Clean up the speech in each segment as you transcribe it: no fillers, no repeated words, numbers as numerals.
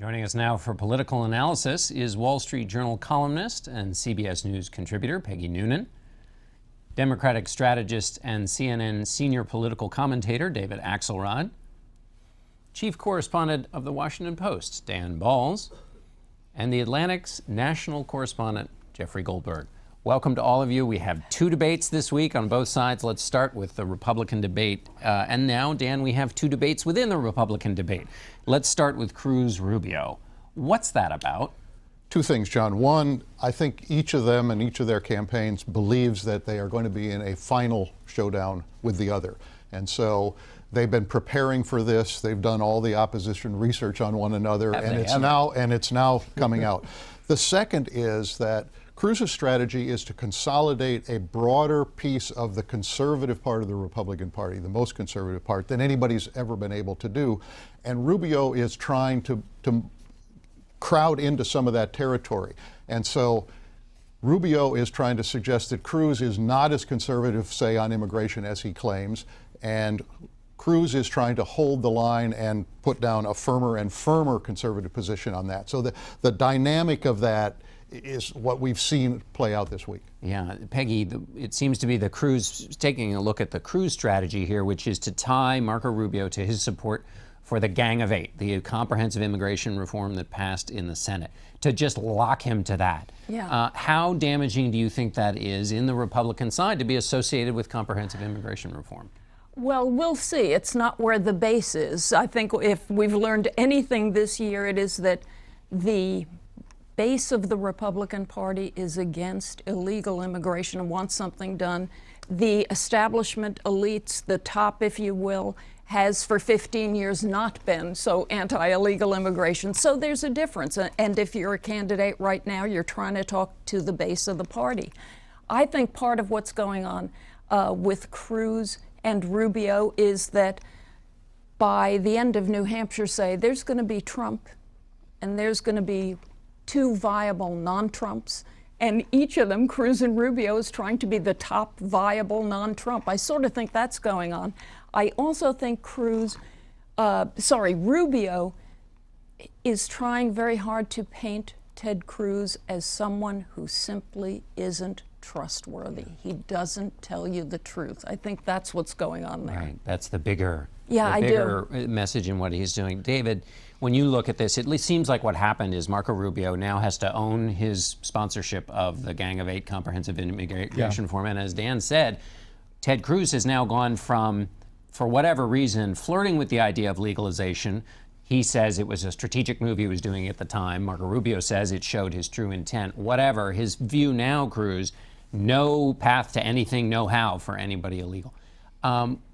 Joining us now for political analysis is Wall Street Journal columnist and CBS News contributor Peggy Noonan, Democratic strategist and CNN senior political commentator David Axelrod, chief correspondent of The Washington Post, Dan Balz, and The Atlantic's national correspondent, Jeffrey Goldberg. Welcome to all of you. We have two debates this week on both sides. Let's start with the Republican debate. And now, Dan, we have two debates within the Republican debate. Let's start with Cruz Rubio. What's that about? Two things, John. One, I think each of them and each of their campaigns believes that they are going to be in a final showdown with the other. And so they've been preparing for this. They've done all the opposition research on one another, and it's now coming out. The second is that Cruz's strategy is to consolidate a broader piece of the conservative part of the Republican Party, the most conservative part, than anybody's ever been able to do. And Rubio is trying to crowd into some of that territory. And so Rubio is trying to suggest that Cruz is not as conservative, say, on immigration as he claims, and Cruz is trying to hold the line and put down a firmer and firmer conservative position on that. So the dynamic of that is what we've seen play out this week. Yeah, Peggy, it seems to be the Cruz, taking a look at the Cruz strategy here, which is to tie Marco Rubio to his support for the Gang of Eight, the comprehensive immigration reform that passed in the Senate, to just lock him to that. Yeah. How damaging do you think that is in the Republican side to be associated with comprehensive immigration reform? Well, we'll see. It's not where the base is. I think if we've learned anything this year, it is that the base of the Republican Party is against illegal immigration and wants something done. The establishment elites, the top, if you will, has for 15 years not been so anti-illegal immigration. So there's a difference. And if you're a candidate right now, you're trying to talk to the base of the party. I think part of what's going on with Cruz and Rubio is that by the end of New Hampshire, say, there's going to be Trump and there's going to be two viable non-Trumps, and each of them, Cruz and Rubio, is trying to be the top viable non-Trump. I sort of think that's going on. I also think Rubio is trying very hard to paint Ted Cruz as someone who simply isn't trustworthy. He doesn't tell you the truth. I think that's what's going on there. Right, that's the bigger message in what he's doing. David, when you look at this, it seems like what happened is Marco Rubio now has to own his sponsorship of the Gang of Eight comprehensive immigration reform. And as Dan said, Ted Cruz has now gone from, for whatever reason, flirting with the idea of legalization. He says it was a strategic move he was doing at the time. Marco Rubio says it showed his true intent. Whatever, his view now, Cruz, no path to anything, no how for anybody illegal.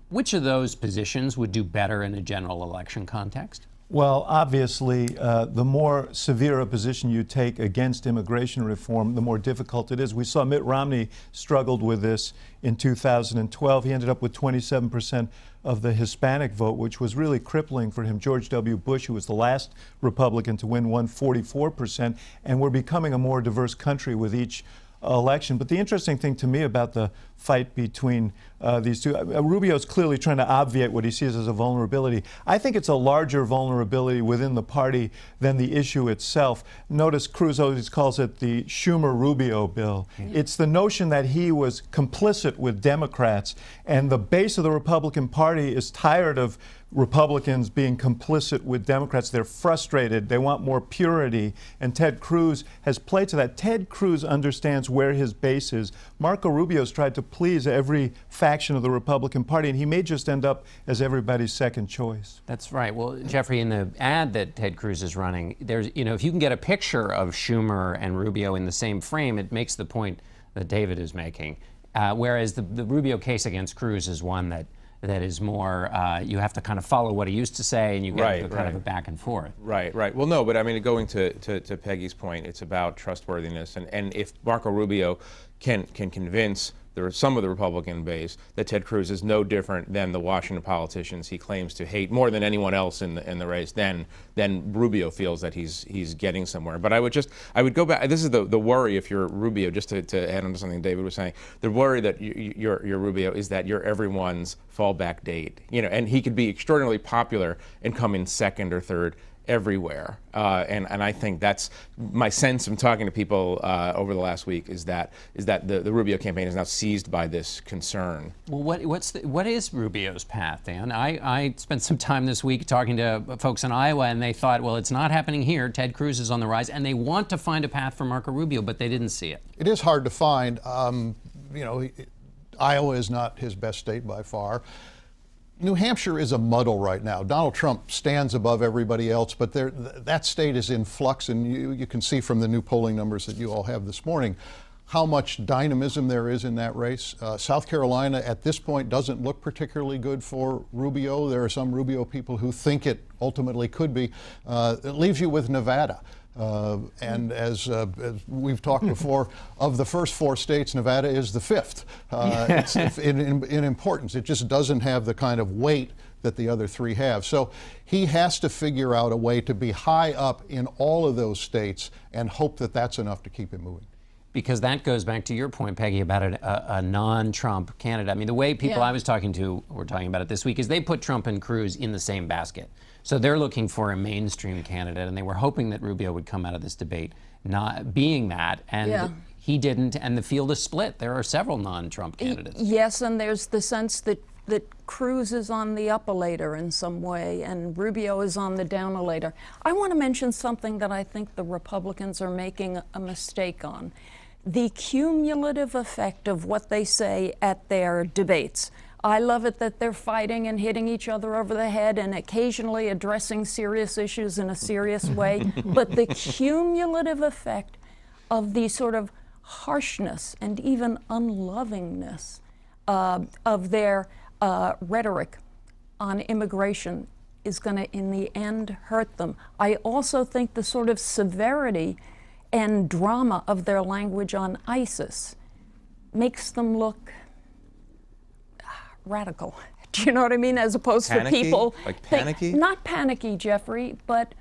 Which of those positions would do better in a general election context? Well, obviously, the more severe a position you take against immigration reform, the more difficult it is. We saw Mitt Romney struggled with this in 2012. He ended up with 27% of the Hispanic vote, which was really crippling for him. George W. Bush, who was the last Republican to win, won 44%. And we're becoming a more diverse country with each election. But the interesting thing to me about the fight between these two, Rubio's clearly trying to obviate what he sees as a vulnerability. I think it's a larger vulnerability within the party than the issue itself. Notice Cruz always calls it the Schumer-Rubio bill. It's the notion that he was complicit with Democrats, and the base of the Republican Party is tired of Republicans being complicit with Democrats. They're frustrated. They want more purity. And Ted Cruz has played to that. Ted Cruz understands where his base is. Marco Rubio's tried to please every faction of the Republican Party, and he may just end up as everybody's second choice. That's right. Well, Jeffrey, in the ad that Ted Cruz is running, there's, if you can get a picture of Schumer and Rubio in the same frame, it makes the point that David is making. Whereas the Rubio case against Cruz is one that is more, you have to kind of follow what he used to say, and you get kind of a back and forth. Right. Well, no, but I mean, going to Peggy's point, it's about trustworthiness. And if Marco Rubio can convince some of the Republican base that Ted Cruz is no different than the Washington politicians he claims to hate more than anyone else in the race, then Rubio feels that he's getting somewhere. But I would go back. This is the worry if you're Rubio, just to add on to something David was saying. The worry that you're Rubio is that you're everyone's fallback date. And he could be extraordinarily popular and come in second or third everywhere. And I think that's my sense from talking to people over the last week is that the Rubio campaign is now seized by this concern. Well, what is Rubio's path, Dan? I spent some time this week talking to folks in Iowa, and they thought, well, it's not happening here. Ted Cruz is on the rise, and they want to find a path for Marco Rubio, but they didn't see it. It is hard to find. Iowa is not his best state by far. New Hampshire is a muddle right now. Donald Trump stands above everybody else, but that state is in flux, and you can see from the new polling numbers that you all have this morning how much dynamism there is in that race. South Carolina at this point doesn't look particularly good for Rubio. There are some Rubio people who think it ultimately could be. It leaves you with Nevada. And as we've talked before, of the first 4 states, Nevada is the 5th. It's in importance. It just doesn't have the kind of weight that the other 3 have. So he has to figure out a way to be high up in all of those states and hope that that's enough to keep him moving. Because that goes back to your point, Peggy, about a non-Trump candidate. I mean, the way people I was talking to were talking about it this week is they put Trump and Cruz in the same basket. So they're looking for a mainstream candidate, and they were hoping that Rubio would come out of this debate not being that, and he didn't, and the field is split. There are several non-Trump candidates. Yes, and there's the sense that Cruz is on the up-a-later in some way, and Rubio is on the down-a-later. I want to mention something that I think the Republicans are making a mistake on. The cumulative effect of what they say at their debates. I love it that they're fighting and hitting each other over the head and occasionally addressing serious issues in a serious way. But the cumulative effect of the sort of harshness and even unlovingness of their rhetoric on immigration is going to, in the end, hurt them. I also think the sort of severity and drama of their language on ISIS makes them look radical. Do you know what I mean? As opposed Panicky? to people Like panicky? Not panicky, Jeffrey, but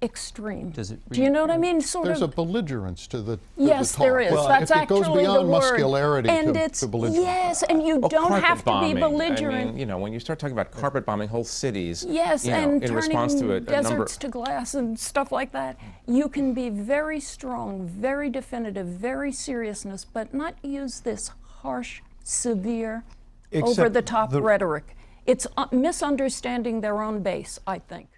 extreme. Does it Do you know what I mean? There's a belligerence to the Yes, talk. there is. That's it goes actually beyond the word. muscularity And to it's belligerence. yes, and you don't carpet have to be bombing. belligerent. I mean, when you start talking about carpet bombing whole cities, Yes, in and turning response to a number. deserts to glass and stuff like that. You can be very strong, very definitive, very seriousness, but not use this harsh, severe, Except over-the-top rhetoric. It's misunderstanding their own base, I think.